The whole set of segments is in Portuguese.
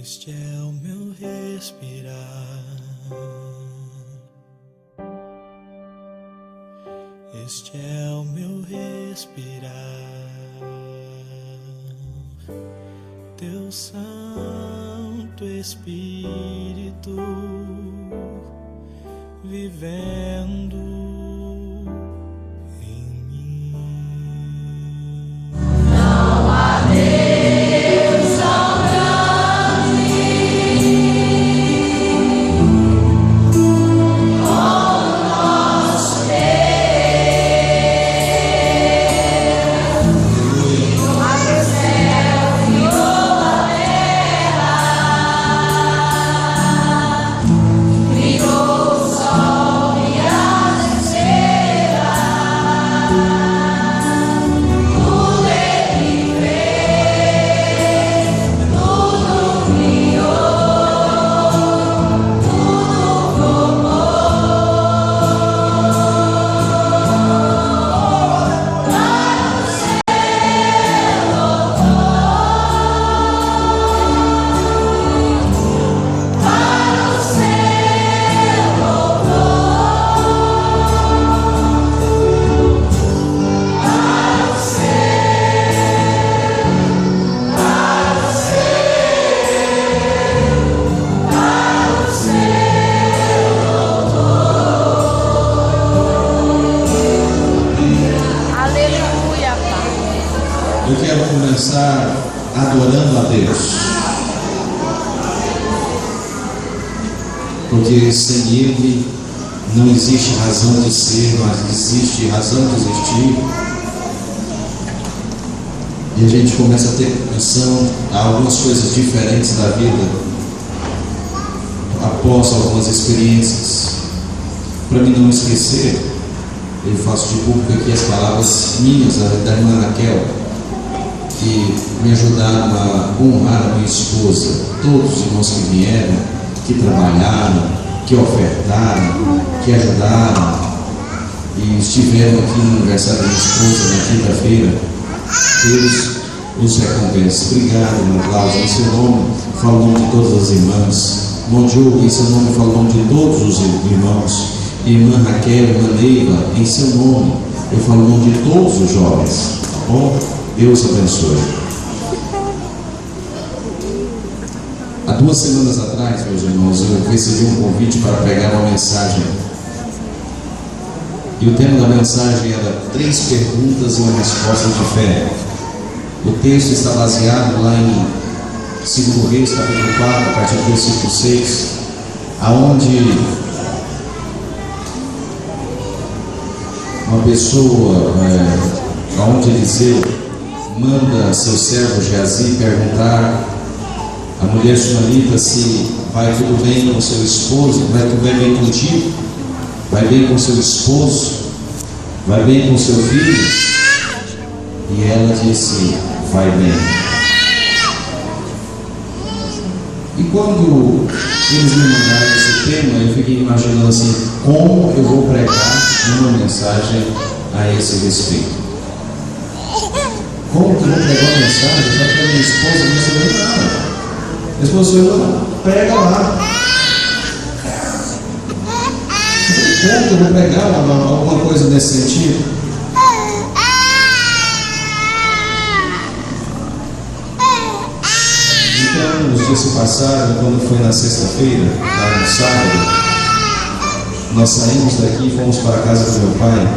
Este é o meu respirar, este é o meu respirar, Teu Santo Espírito vivendo em mim. Não há Deus tão grande como nosso Deus, como a céu e como a terra, criou o sol e as estrelas, tudo Ele fez, tudo criou, tudo formou. Aleluia, Pai. Eu quero começar adorando a Deus, porque sem Ele não existe razão de ser, mas existe razão de existir. E a gente começa a ter noção a algumas coisas diferentes da vida após algumas experiências. Para mim não esquecer, eu faço de público aqui as palavras minhas da irmã Raquel, que me ajudaram a honrar a minha esposa, todos os irmãos que vieram, que trabalharam, que ofertaram, que ajudaram e estiveram aqui no aniversário da minha esposa na quinta-feira. Deus os recompensa. Obrigado, irmã Cláudia, em seu nome, falo o nome de todas as irmãs. Irmão Diogo, em seu nome, falo o nome de todos os irmãos. Irmã Raquel, irmã Neiva, em seu nome, eu falo o nome de todos os jovens. Tá bom? Deus abençoe. Há 2 semanas atrás, meus irmãos, eu recebi um convite para pregar uma mensagem. E o tema da mensagem era 3 perguntas e uma resposta de fé. O texto está baseado lá em 2 Reis, capítulo 4, a partir do versículo 6, aonde uma pessoa, aonde Eliseu manda seu servo Geazi perguntar à mulher sunamita se vai tudo bem com seu esposo, vai tudo bem contigo, vai bem com seu esposo, vai bem com seu filho? E ela disse, vai bem. E quando eles me mandaram esse tema, eu fiquei imaginando assim, como eu vou pregar uma mensagem a esse respeito. Como que eu vou pregar uma mensagem? Só que a minha esposa me disse, não. Minha esposa falou, prega lá. Como que eu vou pregar alguma coisa nesse sentido? Então, os dias se passaram, quando foi na sexta-feira, lá no sábado, nós saímos daqui e fomos para a casa do meu pai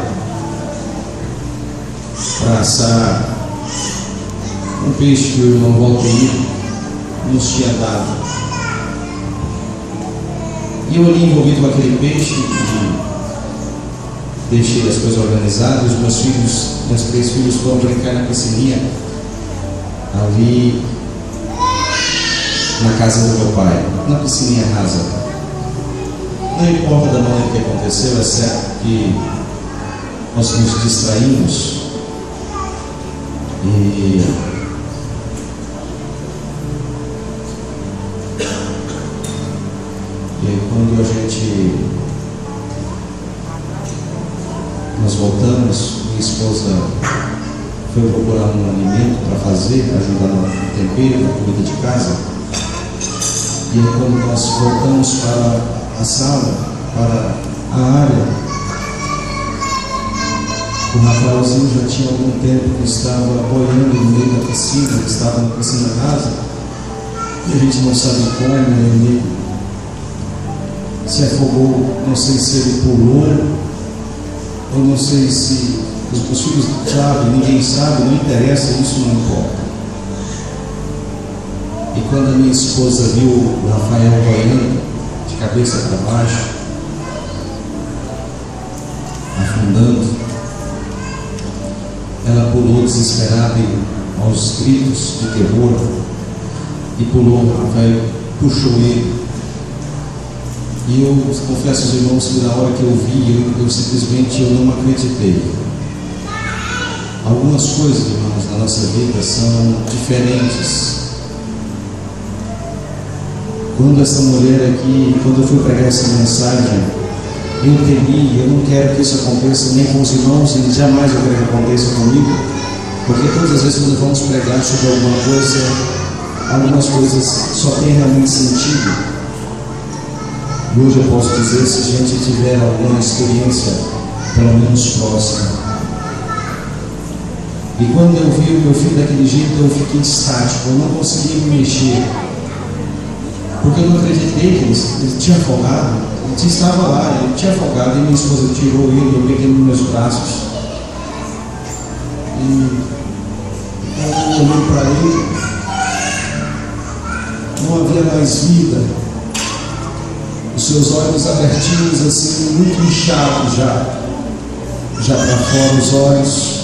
para assar um peixe que o irmão Valteir nos tinha dado. E eu ali envolvido com aquele peixe e deixei as coisas organizadas. Os meus 3 filhos foram brincar na piscininha ali na casa do meu pai, na piscininha rasa. Não importa da maneira que aconteceu, é certo que nós nos distraímos e quando nós voltamos, minha esposa foi procurar um alimento para fazer, ajudar no tempero, na comida de casa. E aí, quando nós voltamos para a sala, para a área, o Rafaelzinho já tinha algum tempo que estava boiando no meio da piscina, que estava na piscina rasa, e a gente não sabe como ele se afogou. Não sei se ele pulou, ou não sei se os filhos sabem, ninguém sabe, não interessa, isso não importa. E quando a minha esposa viu o Rafael boiando, de cabeça para baixo, afundando, ela pulou desesperada aos gritos de terror, e pulou. O Rafael puxou ele. E eu confesso aos irmãos que na hora que eu vi, eu simplesmente não acreditei. Algumas coisas, irmãos, na nossa vida são diferentes. Quando essa mulher aqui, quando eu fui pregar essa mensagem, eu temi, eu não quero que isso aconteça nem com os irmãos, e jamais eu quero que aconteça comigo, porque todas as vezes quando vamos pregar sobre alguma coisa, algumas coisas só têm realmente sentido. E hoje eu posso dizer, se a gente tiver alguma experiência, pelo menos próxima. E quando eu vi o meu filho daquele jeito, eu fiquei estático, eu não conseguia me mexer, porque eu não acreditei que ele tinha afogado. Ele estava lá, ele tinha afogado, e minha esposa tirou ele, eu peguei nos meus braços, e quando eu olhei para ele, não havia mais vida, os seus olhos abertinhos assim, muito inchados já para fora os olhos.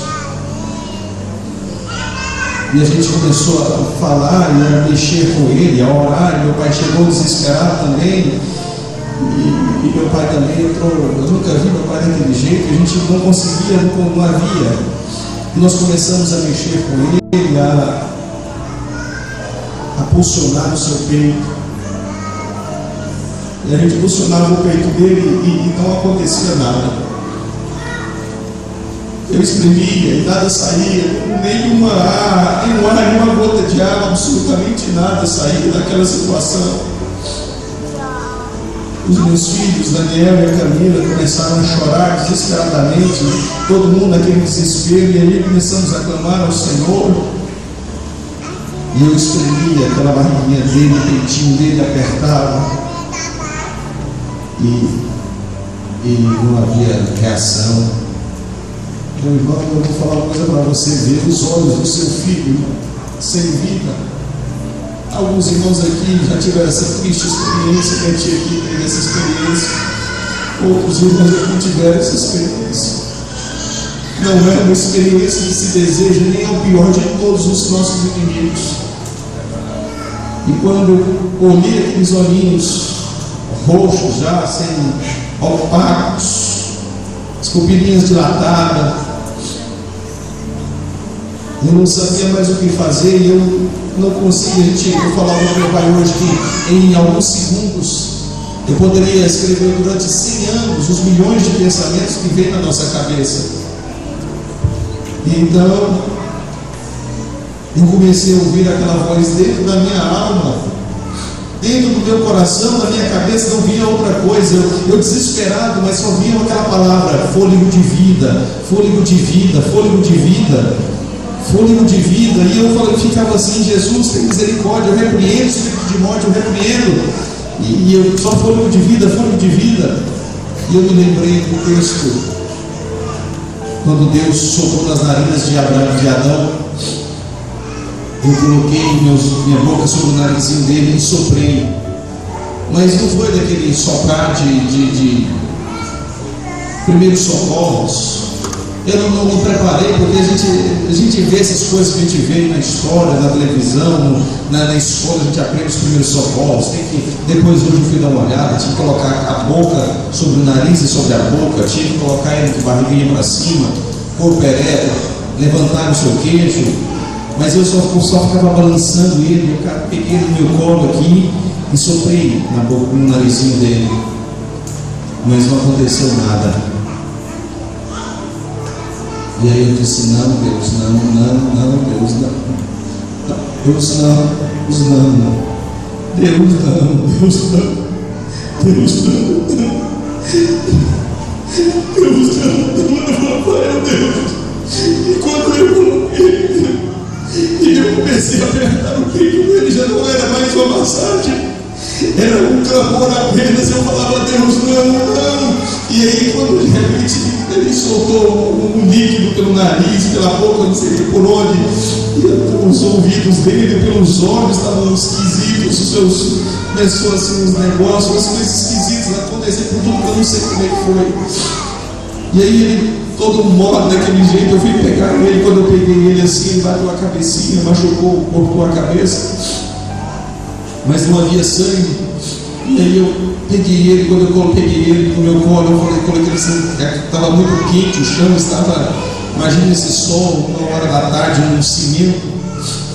E a gente começou a falar e a mexer com ele, a orar, e meu pai chegou desesperado também, e meu pai também entrou. Eu nunca vi meu pai daquele jeito, a gente não conseguia, não havia. E nós começamos a mexer com ele, a pulsionar o seu peito. E a gente pulsionava o peito dele e não acontecia nada. Eu escrevia e nada saía, nenhuma gota de água, absolutamente nada saía daquela situação. Os meus filhos, Daniel e a Camila, começaram a chorar desesperadamente, todo mundo naquele desespero, e aí começamos a clamar ao Senhor. E eu espremia aquela barriguinha dele, o peitinho dele apertava, e não havia reação. Meu irmão, eu vou falar uma coisa para você ver os olhos do seu filho, irmão, sem vida. Alguns irmãos aqui já tiveram essa triste experiência, que a tia aqui teve essa experiência. Outros irmãos aqui tiveram essa experiência. Não é uma experiência que se deseja, nem é o pior de todos os nossos inimigos. E quando eu olhei aqueles olhinhos roxos já, sem opacos, as pupilinhas dilatadas, eu não sabia mais o que fazer, e eu não conseguia. Eu falava para meu pai hoje que em alguns segundos eu poderia escrever durante 100 anos os milhões de pensamentos que vêm na nossa cabeça. Então eu comecei a ouvir aquela voz dentro da minha alma, dentro do meu coração, da minha cabeça, não vinha outra coisa. Eu desesperado, mas só vinha aquela palavra: fôlego de vida, fôlego de vida, fôlego de vida, fôlego de vida. E eu ficava assim: Jesus, tem misericórdia, eu repreendo o espírito de morte, eu repreendo. E eu só fôlego de vida, fôlego de vida. E eu me lembrei do texto, quando Deus soprou nas narinas de Adão. Eu coloquei minha boca sobre o narizinho dele e soprei. Mas não foi daquele soprar de primeiros socorros. Eu não preparei, porque a gente vê essas coisas que a gente vê na história, na televisão, na escola, a gente aprende os primeiros socorros. Depois hoje eu fui dar uma olhada, tinha que colocar a boca sobre o nariz e sobre a boca, tinha que colocar ele com a barriguinha para cima, corpo ereto, levantar o seu queixo. Mas eu só ficava balançando ele. Eu peguei no meu colo aqui e soprei na boca, no narizinho dele. Mas não aconteceu nada. E aí eu disse: não, Deus, não, Deus, não. Deus, não. Deus não, Deus não, Deus não, Deus não, Rafael, Deus. E quando eu coloquei, e eu comecei a apertar o peito dele, já não era mais uma massagem, era um clamor apenas. Eu falava: Deus, não. E aí, quando de repente ele soltou um líquido pelo nariz, pela boca, não sei por onde, e os ouvidos dele, pelos olhos, estavam esquisitos, começou assim uns negócios, umas coisas esquisitas acontecendo por tudo que eu não sei como é que foi. E aí ele, todo mole daquele jeito, eu fui pegar ele. Quando eu peguei ele assim, ele bateu a cabecinha, machucou, cortou a cabeça, mas não havia sangue. E aí eu peguei ele. Quando eu peguei ele no meu colo, eu coloquei ele assim, estava muito quente, o chão estava, imagina esse sol, 1h da tarde, no cimento.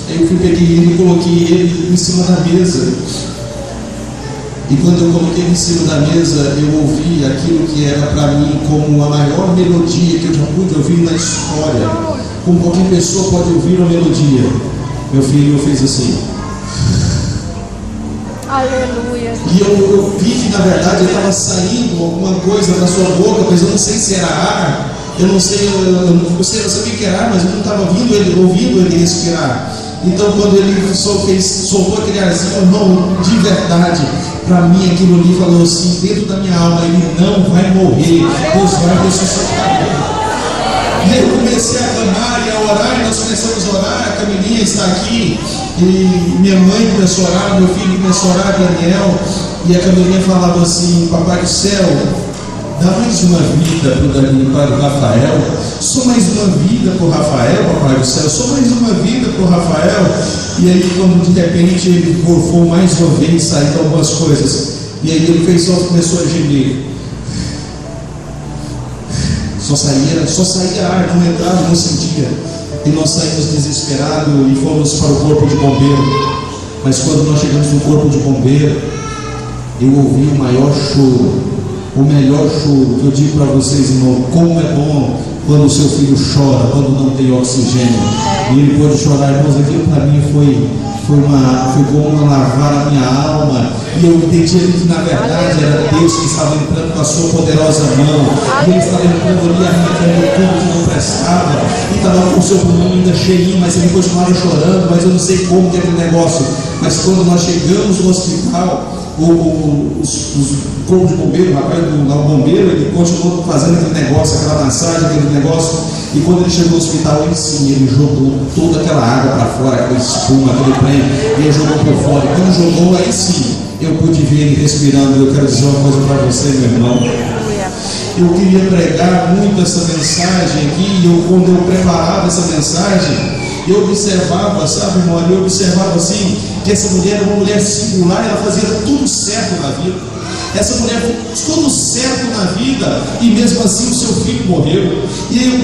Aí eu peguei ele e coloquei ele em cima da mesa. E quando eu coloquei ele em cima da mesa, eu ouvi aquilo que era para mim como a maior melodia que eu já pude ouvir na história. Como qualquer pessoa pode ouvir uma melodia. Meu filho fez assim. Aleluia. E eu vi que na verdade estava saindo alguma coisa da sua boca, mas eu não sei se era ar. Eu não sei, eu sabia que era ar, mas eu não estava ouvindo ele respirar. Então quando ele soltou aquele arzinho, irmão, de verdade, para mim aquilo ali falou assim, dentro da minha alma: ele não vai morrer, Deus vai ressuscitar ele. E aí eu comecei a clamar e a orar, e nós começamos a orar. A Camilinha está aqui, e minha mãe começou a orar, meu filho começou a orar, Daniel, e a Camilinha falava assim: Papai do céu, dá mais uma vida para o Rafael, só mais uma vida para o Rafael, Papai do céu, só mais uma vida para o Rafael. E aí, quando de repente ele gorfou mais uma vez, saíram algumas coisas, e aí ele começou a gemer. Só saía ar, não entrava, não sentia. E nós saímos desesperados e fomos para o corpo de bombeiro. Mas quando nós chegamos no corpo de bombeiro, eu ouvi o maior choro, o melhor choro. Que eu digo para vocês, irmão, como é bom quando o seu filho chora, quando não tem oxigênio. E ele pode chorar, irmãos. Aquilo para mim foi como lavar a minha alma. E eu entendi que na verdade era Deus que estava entrando com a sua poderosa mão. E ele estava entrando ali, arrancando tudo que não prestava. E estava com o seu pulmão ainda cheinho, mas ele continuava chorando. Mas eu não sei como que é aquele negócio. Mas quando nós chegamos no hospital, o corpo de bombeiro, o rapaz do bombeiro, ele continuou fazendo aquele negócio, aquela massagem, aquele negócio. E quando ele chegou no hospital, ele jogou toda aquela água para fora, aquela espuma, aquele prêmio, e ele jogou por fora. E quando jogou, aí sim eu pude ver ele respirando. Eu quero dizer uma coisa para você, meu irmão. Eu queria pregar muito essa mensagem aqui. Quando eu preparava essa mensagem, eu observava, sabe, irmão, eu observava assim, que essa mulher era uma mulher singular. Ela fazia tudo certo na vida. Essa mulher fez tudo certo na vida, e mesmo assim o seu filho morreu. E aí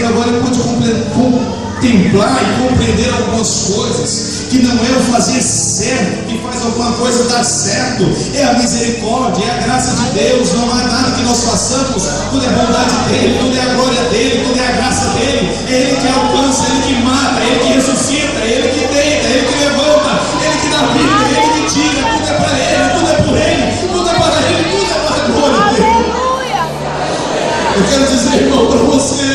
agora eu pude contemplar e compreender algumas coisas. Que não é o fazer certo que faz alguma coisa dar certo, é a misericórdia, é a graça de Deus. Não há nada que nós façamos, tudo é bondade dele, tudo é a glória dele, tudo é a graça dele. É ele que alcança, é ele que mata, é ele que ressuscita, é ele que deita, é ele que levanta, é ele que dá vida, é ele que tira. Tudo é para ele, tudo é por ele, tudo é para ele, tudo é para a glória dele. Eu quero dizer, irmão, para você,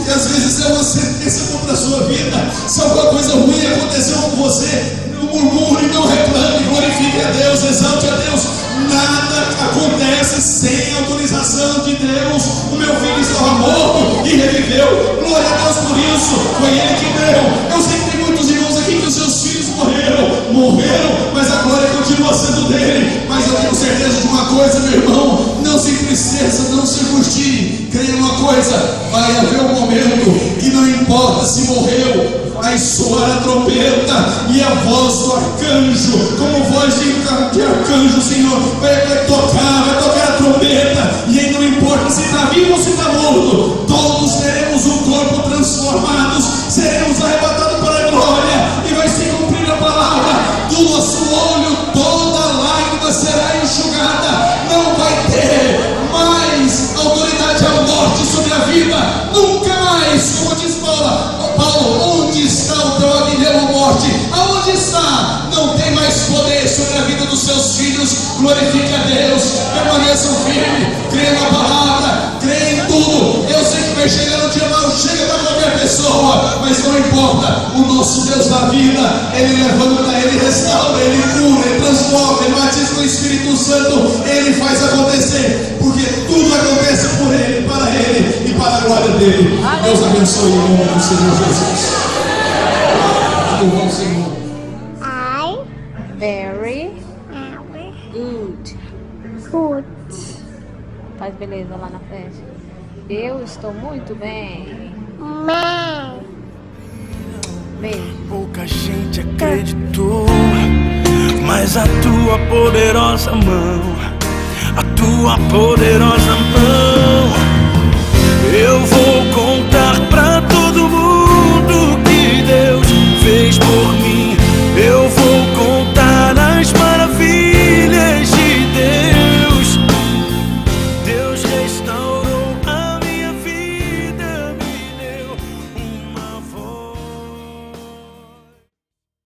que às vezes é uma sentença contra a sua vida. Se alguma coisa ruim aconteceu com você, não murmure, não reclame, glorifique a Deus, exalte a Deus. Nada acontece sem autorização de Deus. O meu filho estava morto e reviveu. Glória a Deus por isso. Foi ele que deu. Eu sei que tem muitos irmãos aqui que os seus filhos morreram, mas a glória continua sendo dele. Mas eu tenho certeza de uma coisa, meu irmão: não se entristeça, não se angustie. Creia uma coisa: vai haver um momento que não importa se morreu, vai soar a trombeta e a voz do arcanjo, como voz de arcanjo, Senhor, vai tocar a trombeta. E aí não importa se está vivo ou se está morto, todos teremos um corpo transformados, seremos arrebatados para a glória, e vai se cumprir a palavra: do nosso olho toda lágrima será enxugada. Não vai ter mais autoridade à morte sobre a vida, nunca mais. Como diz Paulo, onde está o teu aguilhão, morte? Aonde está? Não tem mais poder sobre a vida seus filhos, glorifique a Deus, permaneçam firmes, creia na palavra, creia em tudo. Eu sei que vai chegar um dia mal, chega para qualquer pessoa, mas não importa, o nosso Deus da vida, Ele levanta, Ele restaura, Ele cura, Ele transforma, Ele batiza com o Espírito Santo, Ele faz acontecer, porque tudo acontece por Ele, para Ele e para a glória dEle. Deus abençoe em nome do Senhor Jesus. Louva ao Senhor. Very good. Good. Faz beleza lá na frente. Eu estou muito bem. Man. Beijo. Pouca gente acreditou, mas a tua poderosa mão, a tua poderosa mão, eu vou contar pra todo mundo que Deus fez por mim. Eu